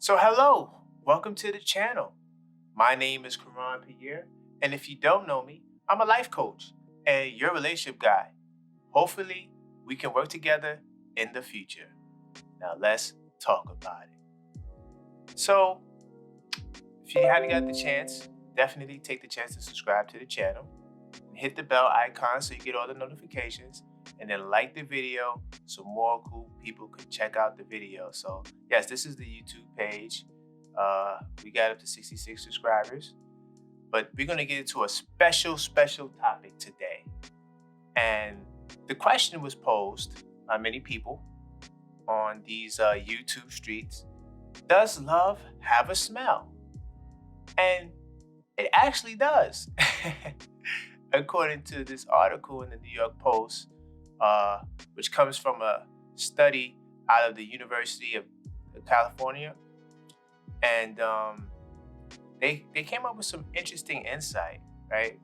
So hello, welcome to the channel. My name is Koron Pierre, and if you don't know me, I'm a life coach and your relationship guy. Hopefully, we can work together in the future. Now let's talk about it. So, if you haven't got the chance, definitely take the chance to subscribe to the channel and hit the bell icon so you get all the notifications, and then like the video so more cool people could check out the video. So yes, this is the YouTube page. We got up to 66 subscribers, but we're going to get into a special topic today. And the question was posed by many people on these YouTube streets: does love have a smell? And it actually does. According to this article in the New York Post, which comes from a study out of the University of California. And they came up with some interesting insight, right?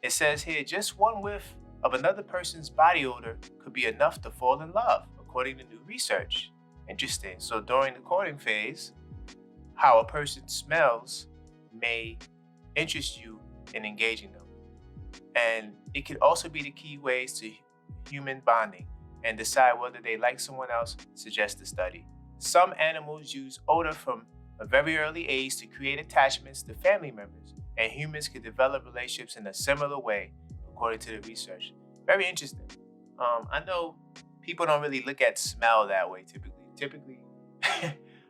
It says here, just one whiff of another person's body odor could be enough to fall in love, according to new research. Interesting. So during the courting phase, how a person smells may interest you in engaging them. And it could also be the key ways to human bonding and decide whether they like someone else, suggests the study. Some animals use odor from a very early age to create attachments to family members, and humans can develop relationships in a similar way, according to the research. Very interesting. I know people don't really look at smell that way typically.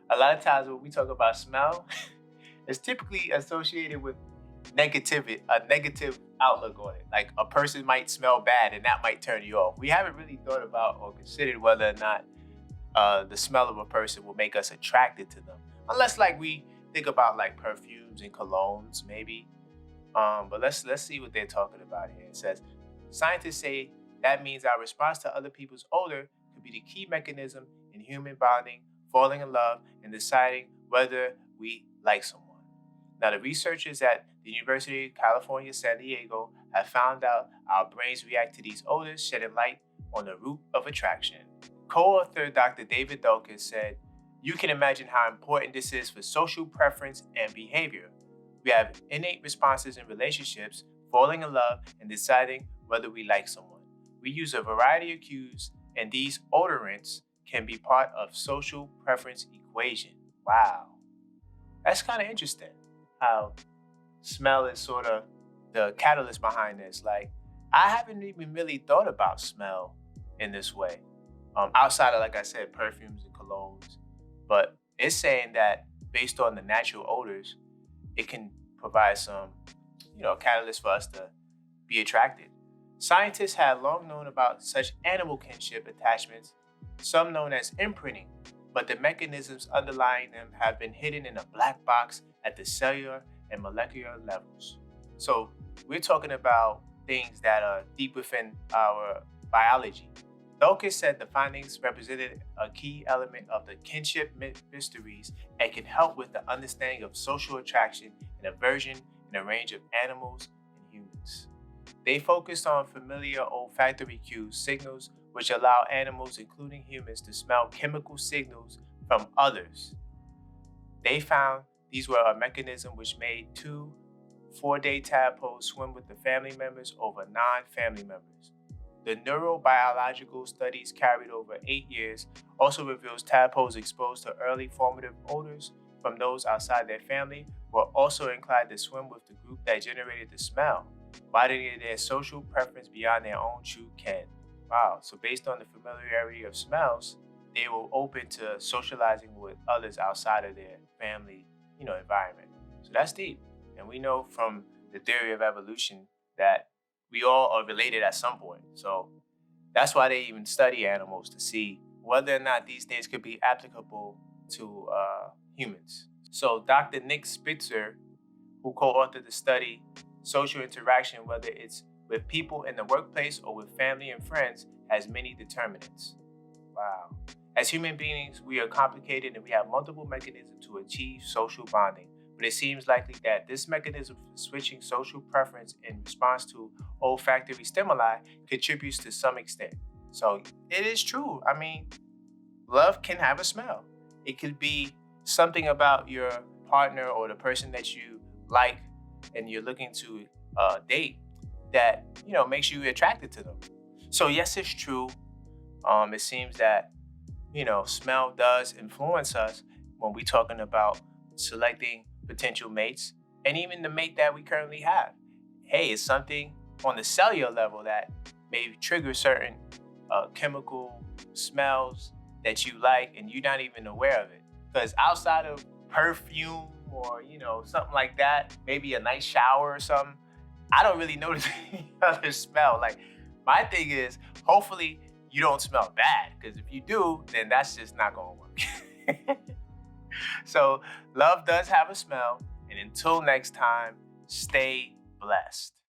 A lot of times when we talk about smell, it's typically associated with a negative outlook on it. Like a person might smell bad and that might turn you off. We haven't really thought about or considered whether or not the smell of a person will make us attracted to them. Unless like we think about like perfumes and colognes maybe. But let's see what they're talking about here. It says, scientists say that means our response to other people's odor could be the key mechanism in human bonding, falling in love, and deciding whether we like someone. Now, the researchers at the University of California, San Diego have found out our brains react to these odors, shedding light on the root of attraction. Co-author Dr. David Dulkis said, you can imagine how important this is for social preference and behavior. We have innate responses in relationships, falling in love, and deciding whether we like someone. We use a variety of cues, and these odorants can be part of social preference equation. Wow. That's kind of interesting how smell is sort of the catalyst behind this. Like, I haven't even really thought about smell in this way, outside of, like I said, perfumes and colognes. But it's saying that based on the natural odors, it can provide some, catalyst for us to be attracted. Scientists have long known about such animal kinship attachments, some known as imprinting, but the mechanisms underlying them have been hidden in a black box at the cellular and molecular levels. So we're talking about things that are deep within our biology. Dawkins said the findings represented a key element of the kinship mysteries and can help with the understanding of social attraction and aversion in a range of animals and humans. They focused on familiar olfactory cues, signals which allow animals, including humans, to smell chemical signals from others. They found these were a mechanism which made 2 4-day tadpoles swim with the family members over non-family members. The neurobiological studies carried over 8 years also reveals tadpoles exposed to early formative odors from those outside their family were also inclined to swim with the group that generated the smell, widening their social preference beyond their own true kin. Wow, so based on the familiarity of smells, they were open to socializing with others outside of their family, environment. So that's deep. And we know from the theory of evolution that we all are related at some point. So that's why they even study animals to see whether or not these things could be applicable to humans. So Dr. Nick Spitzer, who co-authored the study, Social Interaction, whether it's with people in the workplace or with family and friends, has many determinants. Wow. As human beings, we are complicated and we have multiple mechanisms to achieve social bonding. But it seems likely that this mechanism for switching social preference in response to olfactory stimuli contributes to some extent. So it is true. I mean, love can have a smell. It could be something about your partner or the person that you like and you're looking to date that makes you attracted to them. So yes, it's true. It seems that smell does influence us when we're talking about selecting potential mates and even the mate that we currently have. Hey, it's something on the cellular level that may trigger certain chemical smells that you like and you're not even aware of it. Because outside of perfume or something like that, maybe a nice shower or something, I don't really notice any other smell. Like my thing is, hopefully you don't smell bad, because if you do, then that's just not gonna work. So love does have a smell, and until next time, stay blessed.